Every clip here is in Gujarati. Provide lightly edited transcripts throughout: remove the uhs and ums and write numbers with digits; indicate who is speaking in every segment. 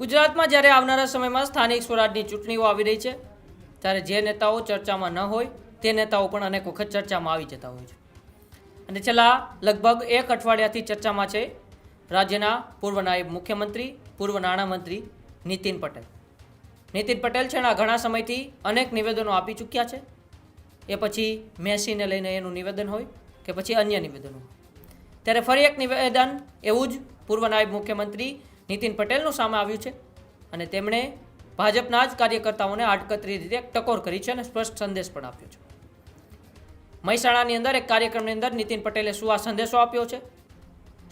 Speaker 1: ગુજરાતમાં જ્યારે આવનારા સમયમાં સ્થાનિક સ્વરાજની ચૂંટણીઓ આવી રહી છે ત્યારે જે નેતાઓ ચર્ચામાં ન હોય તે નેતાઓ પણ અનેક વખત ચર્ચામાં આવી જતા હોય છે અને છેલ્લા લગભગ એક અઠવાડિયાથી ચર્ચામાં છે રાજ્યના પૂર્વ નાયબ મુખ્યમંત્રી પૂર્વ નાણામંત્રી નીતિન પટેલ. નીતિન પટેલ છેલ્લા ઘણા સમયથી અનેક નિવેદનો આપી ચૂક્યા છે. એ પછી મેસીને લઈને એનું નિવેદન હોય કે પછી અન્ય નિવેદનો હોય, ત્યારે ફરી એક નિવેદન એવું જ પૂર્વ નાયબ મુખ્યમંત્રી નીતિન પટેલનું સામે આવ્યું છે અને તેમણે ભાજપના જ કાર્યકર્તાઓને આડકતરી રીતે ટકોર કરી છે અને સ્પષ્ટ સંદેશ પણ આપ્યો છે. મહેસાણાની અંદર એક કાર્યક્રમની અંદર નીતિન પટેલે શું આ સંદેશો આપ્યો છે,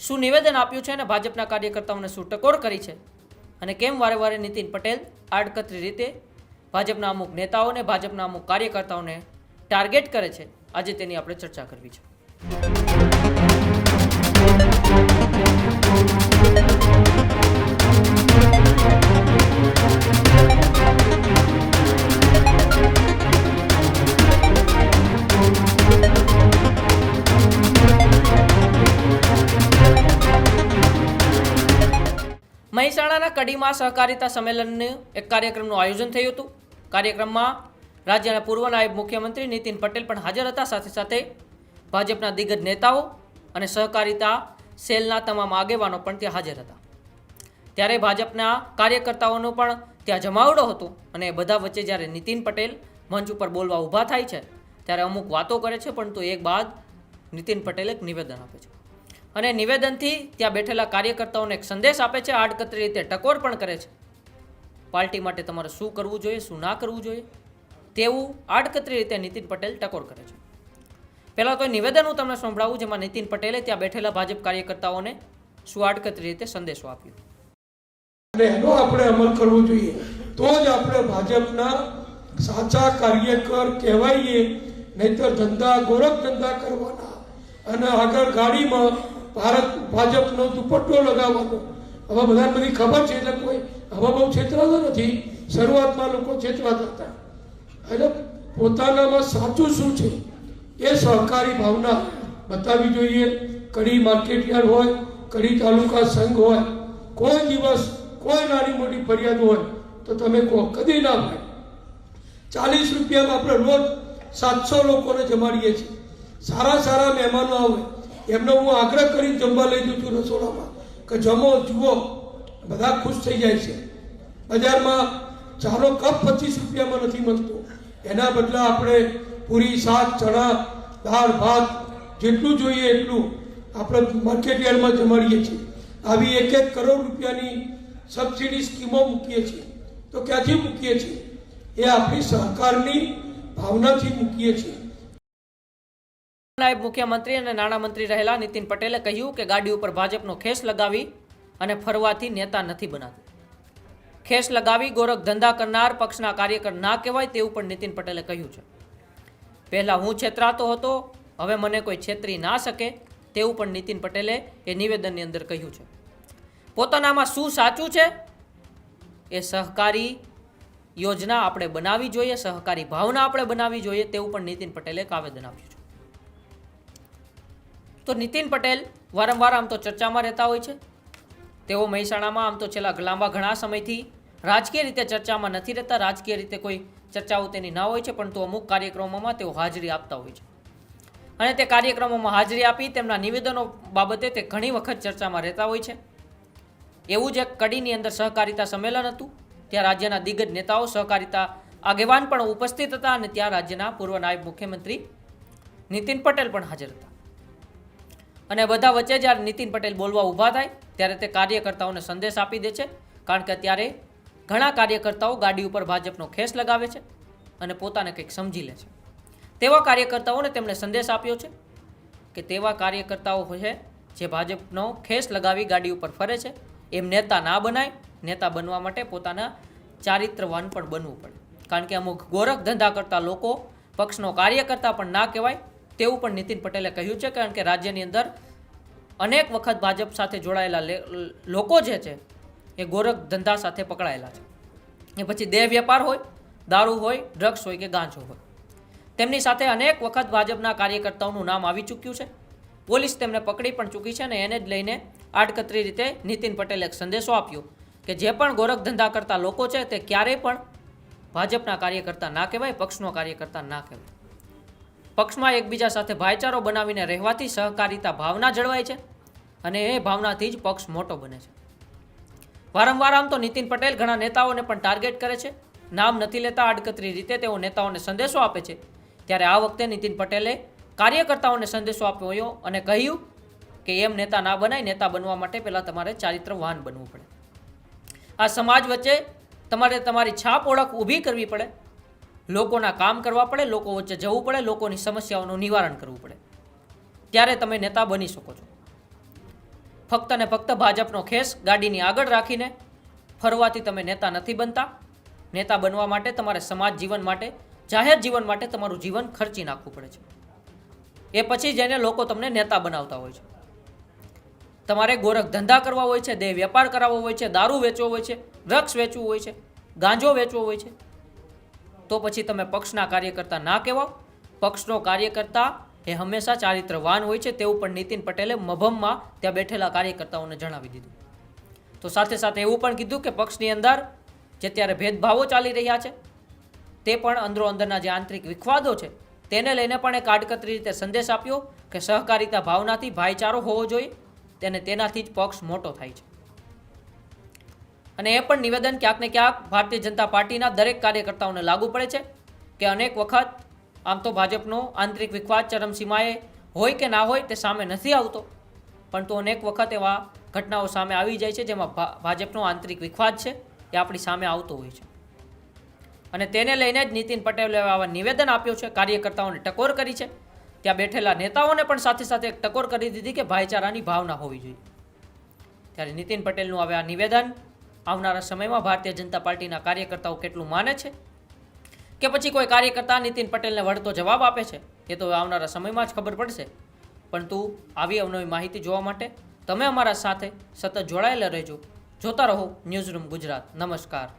Speaker 1: શું નિવેદન આપ્યું છે અને ભાજપના કાર્યકર્તાઓને શું ટકોર કરી છે અને કેમ વારે વારે નીતિન પટેલ આડકતરી રીતે ભાજપના અમુક નેતાઓને ભાજપના અમુક કાર્યકર્તાઓને ટાર્ગેટ કરે છે, આજે તેની આપણે ચર્ચા કરવી છે. મહેસાણાના કડીમાં સહકારિતા સંમેલનનું એક કાર્યક્રમનું આયોજન થયું હતું. કાર્યક્રમમાં રાજ્યના પૂર્વ નાયબ મુખ્યમંત્રી નીતિન પટેલ પણ હાજર હતા. સાથે સાથે ભાજપના દિગ્ગજ નેતાઓ અને સહકારિતા સેલના તમામ આગેવાનો પણ ત્યાં હાજર હતા. ત્યારે ભાજપના કાર્યકર્તાઓનો પણ ત્યાં જમાવડો હતો અને બધા વચ્ચે જ્યારે નીતિન પટેલ મંચ ઉપર બોલવા ઊભા થાય છે ત્યારે અમુક વાતો કરે છે, પરંતુ એક બાદ નીતિન પટેલ એક નિવેદન આપે છે અને નિવેદનથી ત્યાં બેઠેલા કાર્યકર્તાઓને એક સંદેશ આપે છે, આડકતરી રીતે ટકોર પણ કરે છે. પાર્ટી માટે તમારે શું કરવું જોઈએ, શું ના કરવું જોઈએ તેવું આડકતરી રીતે નીતિન પટેલ ટકોર કરે છે. પહેલાં તો નિવેદન હું તમને સંભળાવું જેમાં નીતિન પટેલે ત્યાં બેઠેલા ભાજપ કાર્યકર્તાઓને શું આડકતરી રીતે સંદેશો આપ્યો.
Speaker 2: અને એનો આપણે અમલ કરવો જોઈએ તો જ આપણે ભાજપના સાચા કાર્યકર કહેવાઈએ, નહીતર ધંધા ગોરખ ધંધા કરવાના અને આગળ ગાડીમાં ભાજપનો દુપટ્ટો લગાવવાનો. હવે બધાને બધી ખબર છે એટલે કોઈ હવે બહુ છેતરાતો નથી. શરૂઆતમાં લોકો છેતરાતા હતા. એટલે પોતાનામાં સાચું શું છે એ સહકારી ભાવના બતાવવી જોઈએ. કડી માર્કેટયાર્ડ હોય, કડી તાલુકા સંઘ હોય, કોઈ દિવસ કોઈ નાની મોટી ફરિયાદ હોય તો તમે કહો, કદી ના હોય. 40 રૂપિયામાં આપણે રોજ 700 લોકોને જમાડીએ છીએ. સારા સારા મહેમાનો આવે એમનો હું આગ્રહ કરીને જમવા લઈ જઉં છું રસોડામાં કે જમો જુઓ, બધા ખુશ થઈ જાય છે. બજારમાં ચાનો કપ 25 રૂપિયામાં નથી મળતો, એના બદલે આપણે પૂરી, શાક, ચણા, દાળ, ભાત જેટલું જોઈએ એટલું આપણે માર્કેટયાર્ડમાં જમાડીએ છીએ. આવી 1-1 કરોડ રૂપિયાની સબસિડી સ્કીમો મૂકીએ છીએ. તો ક્યાંથી મૂકીએ છીએ? એ આપણી સહકારની ભાવનાથી મૂકીએ છીએ.
Speaker 1: નાયબ મુખ્યમંત્રી અને નાણામંત્રી રહેલા નીતિન પટેલે કહ્યું કે ગાડી ઉપર ભાજપનો ખેસ લગાવી અને ફરવાથી નેતા નથી બનાતું. ખેસ લગાવી ગોરખ ધંધા કરનાર પક્ષના કાર્યકર ના કહેવાય તેવું પણ નીતિન પટેલે કહ્યું છે. પહેલા હું છેતરાતો હતો, હવે મને કોઈ છેતરી ના શકે તેવું પણ નીતિન પટેલે એ નિવેદનની અંદર કહ્યું છે. પોતાનામાં શું સાચું છે એ સહકારી યોજના આપણે બનાવવી જોઈએ, સહકારી ભાવના આપણે બનાવવી જોઈએ તેવું પણ નીતિન પટેલે એક આવેદન આપ્યું છે. તો નીતિન પટેલ વારંવાર આમ તો ચર્ચામાં રહેતા હોય છે. તેઓ મહેસાણામાં આમ તો છેલ્લા લાંબા ઘણા સમયથી રાજકીય રીતે ચર્ચામાં નથી રહેતા. રાજકીય રીતે કોઈ ચર્ચાઓ તેની ના હોય છે, પરંતુ અમુક કાર્યક્રમોમાં તેઓ હાજરી આપતા હોય છે અને તે કાર્યક્રમોમાં હાજરી આપી તેમના નિવેદનો બાબતે તે ઘણી વખત ચર્ચામાં રહેતા હોય છે. એવું જ એક કડીની અંદર સહકારિતા સંમેલન હતું. ત્યાં રાજ્યના દિગ્ગજ નેતાઓ, સહકારિતા આગેવાન પણ ઉપસ્થિત હતા અને ત્યાં રાજ્યના પૂર્વ નાયબ મુખ્યમંત્રી નીતિન પટેલ પણ હાજર હતા. અને બધા વચ્ચે જ્યારે નીતિન પટેલ બોલવા ઊભા થાય ત્યારે તે કાર્યકર્તાઓને સંદેશ આપી દે છે, કારણ કે અત્યારે ઘણા કાર્યકર્તાઓ ગાડી ઉપર ભાજપનો ખેસ લગાવે છે અને પોતાને કંઈક સમજી લે છે. તેવા કાર્યકર્તાઓને તેમણે સંદેશ આપ્યો છે કે તેવા કાર્યકર્તાઓ છે જે ભાજપનો ખેસ લગાવી ગાડી ઉપર ફરે છે એમ નેતા ના બનાય. નેતા બનવા માટે પોતાના ચારિત્રવાન પણ બનવું પડે, કારણ કે અમુક ગોરખ ધંધા કરતા લોકો પક્ષનો કાર્યકર્તા પણ ના કહેવાય તેવું પણ નીતિન પટેલે કહ્યું છે. કારણ કે રાજ્યની અંદર અનેક વખત ભાજપ સાથે જોડાયેલા લોકો જે છે એ ગોરખ ધંધા સાથે પકડાયેલા છે. એ પછી દેહ વેપાર હોય, દારૂ હોય, ડ્રગ્સ હોય કે ગાંજો હોય, તેમની સાથે અનેક વખત ભાજપના કાર્યકર્તાઓનું નામ આવી ચૂક્યું છે. પોલીસ તેમને પકડી પણ ચૂકી છે અને એને જ લઈને આડકતરી રીતે નીતિન પટેલે એક સંદેશો આપ્યો કે જે પણ ગોરખ ધંધા કરતા લોકો છે તે ક્યારેય પણ ભાજપના કાર્યકર્તા ના કહેવાય, પક્ષનો કાર્યકર્તા ના કહેવાય. પક્ષમાં એકબીજા સાથે ભાઈચારો બનાવીને રહેવાથી સહકારિતા ભાવના જળવાય છે અને એ ભાવનાથી જ પક્ષ મોટો બને છે. વારંવાર આમ તો નીતિન પટેલ ઘણા નેતાઓને પણ ટાર્ગેટ કરે છે, નામ નથી લેતા, આડકતરી રીતે તેઓ નેતાઓને સંદેશો આપે છે. ત્યારે આ વખતે નીતિન પટેલે કાર્યકર્તાઓને સંદેશો આપ્યો અને કહ્યું કે એમ નેતા ના બનાય, નેતા બનવા માટે પહેલાં તમારે ચારિત્રવાન બનવું પડે. આ સમાજ વચ્ચે તમારે તમારી છાપ ઓળખ ઊભી કરવી પડે, લોકોના કામ કરવા પડે, લોકો વચ્ચે જવું પડે, લોકોની સમસ્યાઓનું નિવારણ કરવું પડે, ત્યારે તમે નેતા બની શકો છો. ફક્ત ને ફક્ત ભાજપનો ખેસ ગાડીની આગળ રાખીને ફરવાથી તમે નેતા નથી બનતા. નેતા બનવા માટે તમારે સમાજ જીવન માટે, જાહેર જીવન માટે તમારું જીવન ખર્ચી નાખવું પડે છે. એ પછી જઈને લોકો તમને નેતા બનાવતા હોય છે. તમારે ગોરખ ધંધા કરવા હોય છે, દેહ વેપાર કરાવવો હોય છે, દારૂ વેચવો હોય છે, ડ્રગ્સ વેચવું હોય છે, ગાંજો વેચવો હોય છે, તો પછી તમે પક્ષના કાર્યકર્તા ના કહેવાઓ. પક્ષનો કાર્યકર્તા એ હંમેશા ચારિત્રવાન હોય છે, તેવું પણ નીતિન પટેલે મભમમાં ત્યાં બેઠેલા કાર્યકર્તાઓને જણાવી દીધું. તો સાથે સાથે એવું પણ કીધું કે પક્ષની અંદર જે ત્યારે ભેદભાવો ચાલી રહ્યા છે તે પણ અંદરો અંદરના જે આંતરિક વિખવાદો છે તેને લઈને પણ એક આડકતરી રીતે સંદેશ આપ્યો કે સહકારિતા ભાવનાથી ભાઈચારો હોવો જોઈએ, તેને તેનાથી જ પક્ષ મોટો થાય છે. અને એ પણ નિવેદન ક્યાંક ને ક્યાંક ભારતીય જનતા પાર્ટીના દરેક કાર્યકર્તાઓને લાગુ પડે છે કે અનેક વખત આમ તો ભાજપનો આંતરિક વિખવાદ ચરમસીમાએ હોય કે ના હોય તે સામે નથી આવતો, પણ તો અનેક વખત એવા ઘટનાઓ સામે આવી જાય છે જેમાં ભાજપનો આંતરિક વિખવાદ છે એ આપણી સામે આવતો હોય છે. અને તેને લઈને જ નીતિન પટેલે આવા નિવેદન આપ્યું છે, કાર્યકર્તાઓને ટકોર કરી છે. ત્યાં બેઠેલા નેતાઓને પણ સાથે સાથે એક ટકોર કરી દીધી કે ભાઈચારાની ભાવના હોવી જોઈએ. ત્યારે નીતિન પટેલનું હવે આ નિવેદન આવનારા સમયમાં ભારતીય જનતા પાર્ટીના કાર્યકર્તાઓ કેટલું માને છે કે પછી કોઈ કાર્યકર્તા નીતિન પટેલને વળતો જવાબ આપે છે, એ તો આવનારા સમયમાં જ ખબર પડશે. પરંતુ આવી અવનવી માહિતી જોવા માટે તમે અમારા સાથે સતત જોડાયેલા રહેજો. જોતા રહો ન્યૂઝરૂમ ગુજરાત. નમસ્કાર.